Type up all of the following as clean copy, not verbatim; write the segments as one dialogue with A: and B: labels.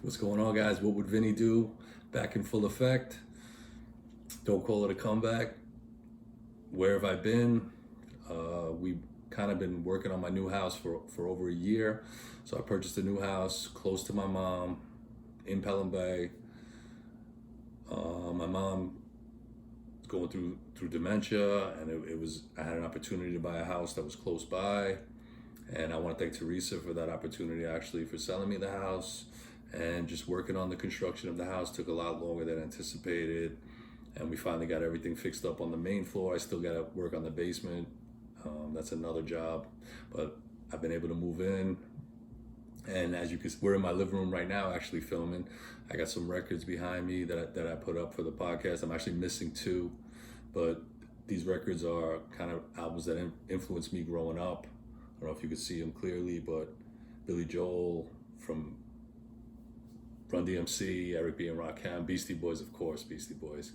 A: What's going on, guys? What would Vinny do? Back in full effect. Don't call it a comeback. Where have I been? We kind of been working on my new house for over a year. So I purchased a new house close to my mom in Pelham Bay. My mom is going through dementia, and I had an opportunity to buy a house that was close by. And I want to thank Teresa for that opportunity, actually, for selling me the house. And just working on the construction of the house took a lot longer than anticipated. And we finally got everything fixed up on the main floor. I still got to work on the basement. That's another job. But I've been able to move in. And as you can see, we're in my living room right now actually filming. I got some records behind me that I put up for the podcast. I'm actually missing two. But these records are kind of albums that influenced me growing up. I don't know if you could see them clearly, but Billy Joel from Run DMC, Eric B. and Rakim, Beastie Boys, of course, Beastie Boys.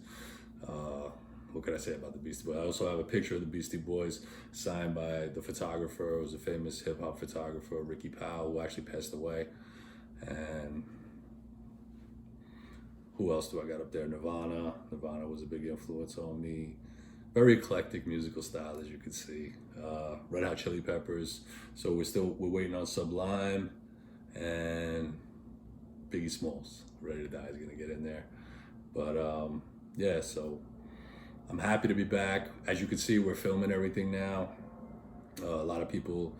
A: What could I say about the Beastie Boys? I also have a picture of the Beastie Boys signed by the photographer. It was a famous hip hop photographer, Ricky Powell, who actually passed away. And who else do I got up there? Nirvana. Nirvana was a big influence on me. Very eclectic musical style, as you can see. Red Hot Chili Peppers. So we're waiting on Sublime, and Biggie Smalls, Ready to Die, is gonna get in there. But yeah, so I'm happy to be back. As you can see, we're filming everything now. A lot of people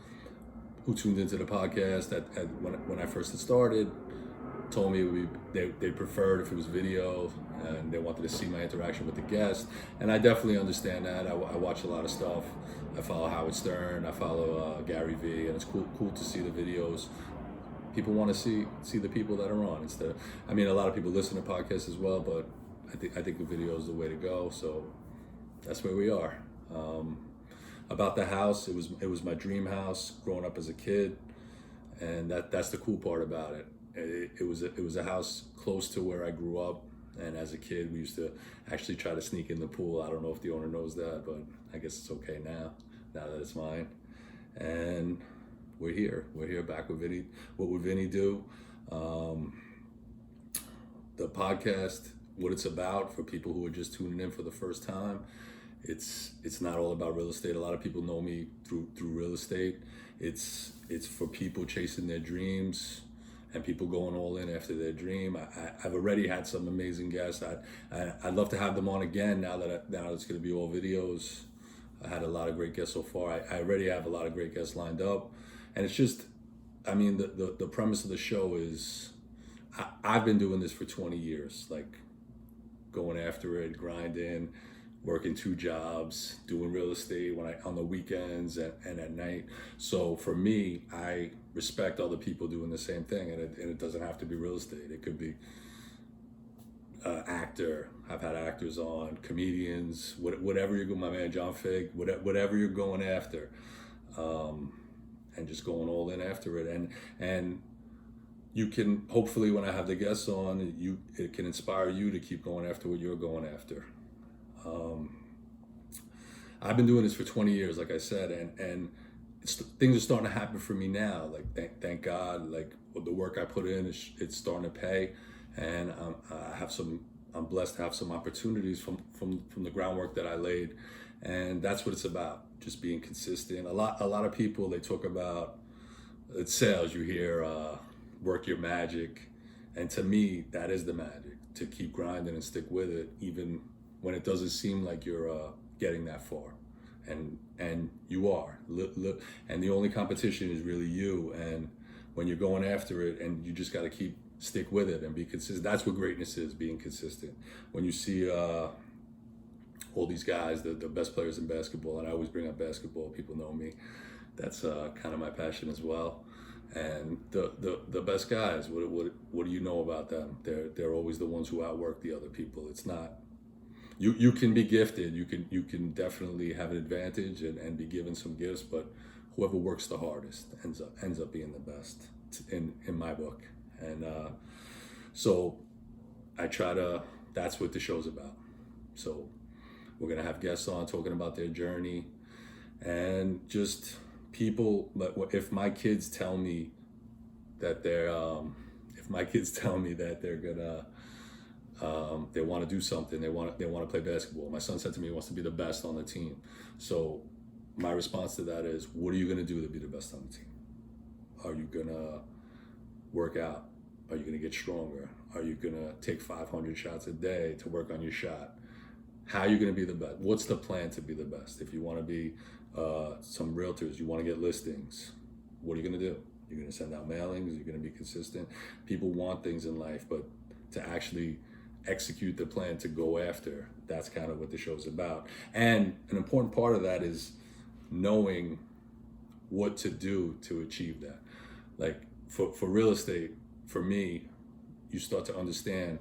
A: who tuned into the podcast when I first had started told me they preferred if it was video, and they wanted to see my interaction with the guest. And I definitely understand that. I watch a lot of stuff. I follow Howard Stern. I follow Gary Vee, and it's cool to see the videos. People want to see the people that are on instead. A lot of people listen to podcasts as well, but I think the video is the way to go. So that's where we are. About the house, it was my dream house growing up as a kid, and that's the cool part about it. It was a house close to where I grew up, and as a kid we used to actually try to sneak in the pool. I don't know if the owner knows that, but I guess it's okay now that it's mine. And we're here back with Vinny. What would Vinny do? The podcast, what it's about for people who are just tuning in for the first time. It's not all about real estate. A lot of people know me through real estate. It's for people chasing their dreams and people going all in after their dream. I've already had some amazing guests. I'd love to have them on again now it's going to be all videos. I had a lot of great guests so far. I already have a lot of great guests lined up. And it's just, the premise of the show is, I've been doing this for 20 years, like going after it, grinding, working 2 jobs, doing real estate on the weekends and at night. So for me, I respect other people doing the same thing, and it doesn't have to be real estate. It could be actor. I've had actors on, comedians, whatever you're going, my man John Fig, whatever you're going after. And just going all in after it, and you can, hopefully when I have the guests on, it can inspire you to keep going after what you're going after. I've been doing this for 20 years, like I said, and things are starting to happen for me now. Like thank God, like the work I put in it's starting to pay, and I'm blessed to have some opportunities from the groundwork that I laid, and that's what it's about. Just being consistent. A lot of people, they talk about it's sales. You hear work your magic, and to me that is the magic, to keep grinding and stick with it even when it doesn't seem like you're getting that far, and you are. And the only competition is really you, and when you're going after it, and you just got to stick with it and be consistent. That's what greatness is, being consistent. When you see all these guys, the best players in basketball, and I always bring up basketball, people know me, that's kind of my passion as well. And the best guys, what do you know about them? They're always the ones who outwork the other people. It's not, you can be gifted, you can definitely have an advantage and be given some gifts, but whoever works the hardest ends up being the best in my book. And so that's what the show's about. So we're gonna have guests on talking about their journey, and just people. But if my kids tell me that my kids tell me that they're gonna they want to do something, they want to play basketball. My son said to me he wants to be the best on the team. So my response to that is, what are you gonna do to be the best on the team? Are you gonna work out? Are you gonna get stronger? Are you gonna take 500 shots a day to work on your shot? How are you gonna be the best? What's the plan to be the best? If you want to be some realtors, you want to get listings, what are you gonna do? You're gonna send out mailings, you're gonna be consistent. People want things in life, but to actually execute the plan to go after, that's kind of what the show's about. And an important part of that is knowing what to do to achieve that. Like for real estate, for me, you start to understand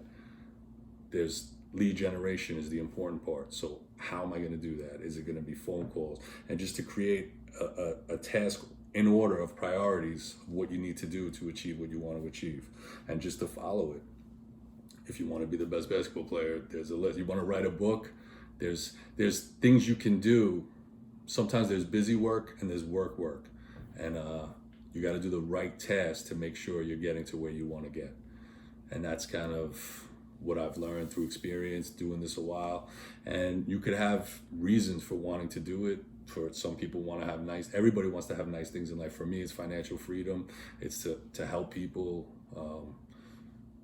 A: there's lead generation is the important part. So how am I going to do that? Is it going to be phone calls? And just to create a task in order of priorities of what you need to do to achieve what you want to achieve, and just to follow it. If you want to be the best basketball player, there's a list. You want to write a book, there's things you can do. Sometimes there's busy work and there's work. And you got to do the right task to make sure you're getting to where you want to get. And that's kind of what I've learned through experience doing this a while. And you could have reasons for wanting to do it. For some people want to have everybody wants to have nice things in life. For me, it's financial freedom. It's to help people,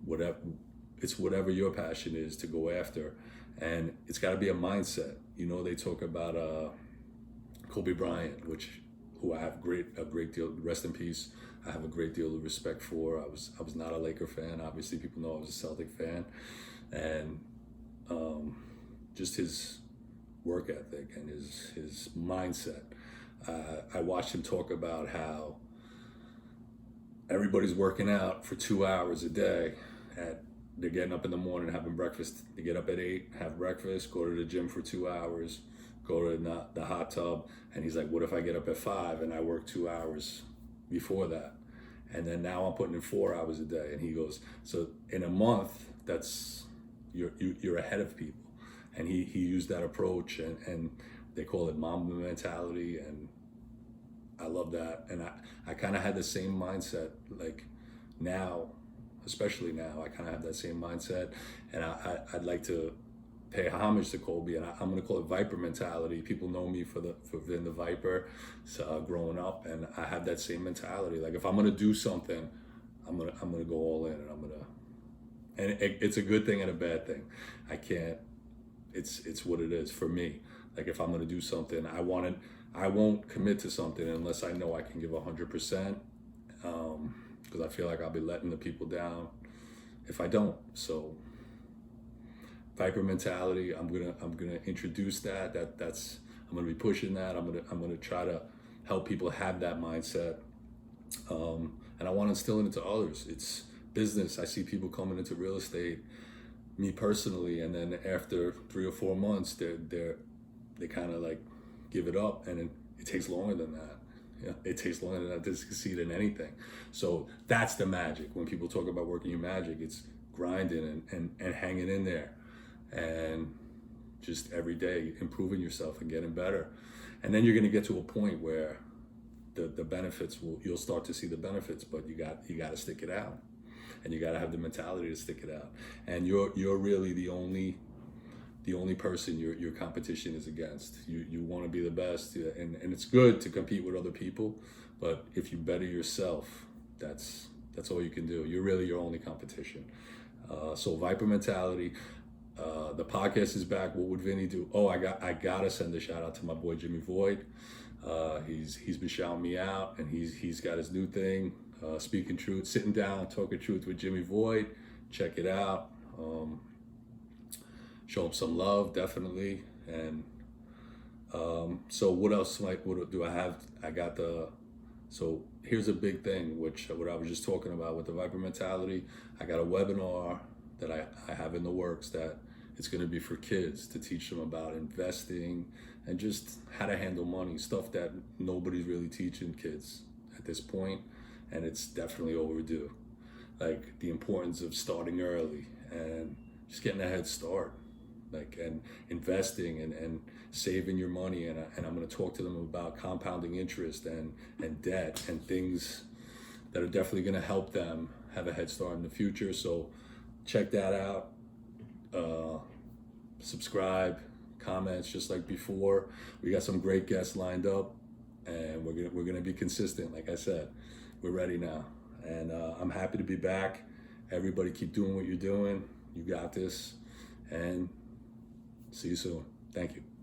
A: whatever your passion is to go after. And it's got to be a mindset. You know, they talk about Kobe Bryant, who I have a great deal, rest in peace. I have a great deal of respect for. I was not a Laker fan. Obviously, people know I was a Celtic fan, and just his work ethic and his mindset. I watched him talk about how everybody's working out for 2 hours a day. They're getting up in the morning, having breakfast. They get up at 8, have breakfast, go to the gym for 2 hours, go to the hot tub. And he's like, what if I get up at 5 and I work 2 hours before that? And then now I'm putting in 4 hours a day. And he goes, so in a month, you're ahead of people. And he used that approach, and they call it Mamba mentality. And I love that. And I kind of had the same mindset, like now, especially now, I kind of have that same mindset. And I'd like to pay homage to Kobe, and I'm going to call it Viper mentality. People know me for being the Viper, growing up, and I have that same mentality. Like if I'm going to do something, I'm going to go all in, and it's a good thing and a bad thing. I can't. It's what it is for me. Like if I'm going to do something, I won't commit to something unless I know I can give 100%, because I feel like I'll be letting the people down if I don't. So Viper mentality, I'm gonna introduce that. I'm gonna be pushing that. I'm gonna try to help people have that mindset, and I want to instill it into others. It's business. I see people coming into real estate, me personally, and then after 3 or 4 months, they kind of like give it up, and it takes longer than that. Yeah, it takes longer than that to succeed in anything. So that's the magic. When people talk about working your magic, it's grinding and hanging in there, and just every day improving yourself and getting better. And then you're going to get to a point where the benefits you'll start to see the benefits, but you got to stick it out, and you got to have the mentality to stick it out. And you're really the only person your competition is against. You want to be the best, and it's good to compete with other people, but if you better yourself, that's all you can do. You're really your only competition. So Viper mentality. The podcast is back. What would Vinny do? Oh, I gotta send a shout out to my boy Jimmy Void. He's been shouting me out, and he's got his new thing, Speaking Truth, Sitting Down, Talking Truth with Jimmy Void. Check it out. Show him some love, definitely. And so what else? What do I have? So here's a big thing, what I was just talking about with the Viper mentality. I got a webinar that I have in the works that it's going to be for kids, to teach them about investing and just how to handle money, stuff that nobody's really teaching kids at this point, and it's definitely overdue. Like the importance of starting early and just getting a head start, and investing and saving your money, and I'm going to talk to them about compounding interest and debt and things that are definitely going to help them have a head start in the future. So check that out. Subscribe, comments, just like before. We got some great guests lined up, and we're gonna be consistent. Like I said, we're ready now, and I'm happy to be back. Everybody keep doing what you're doing. You got this, and see you soon. Thank you.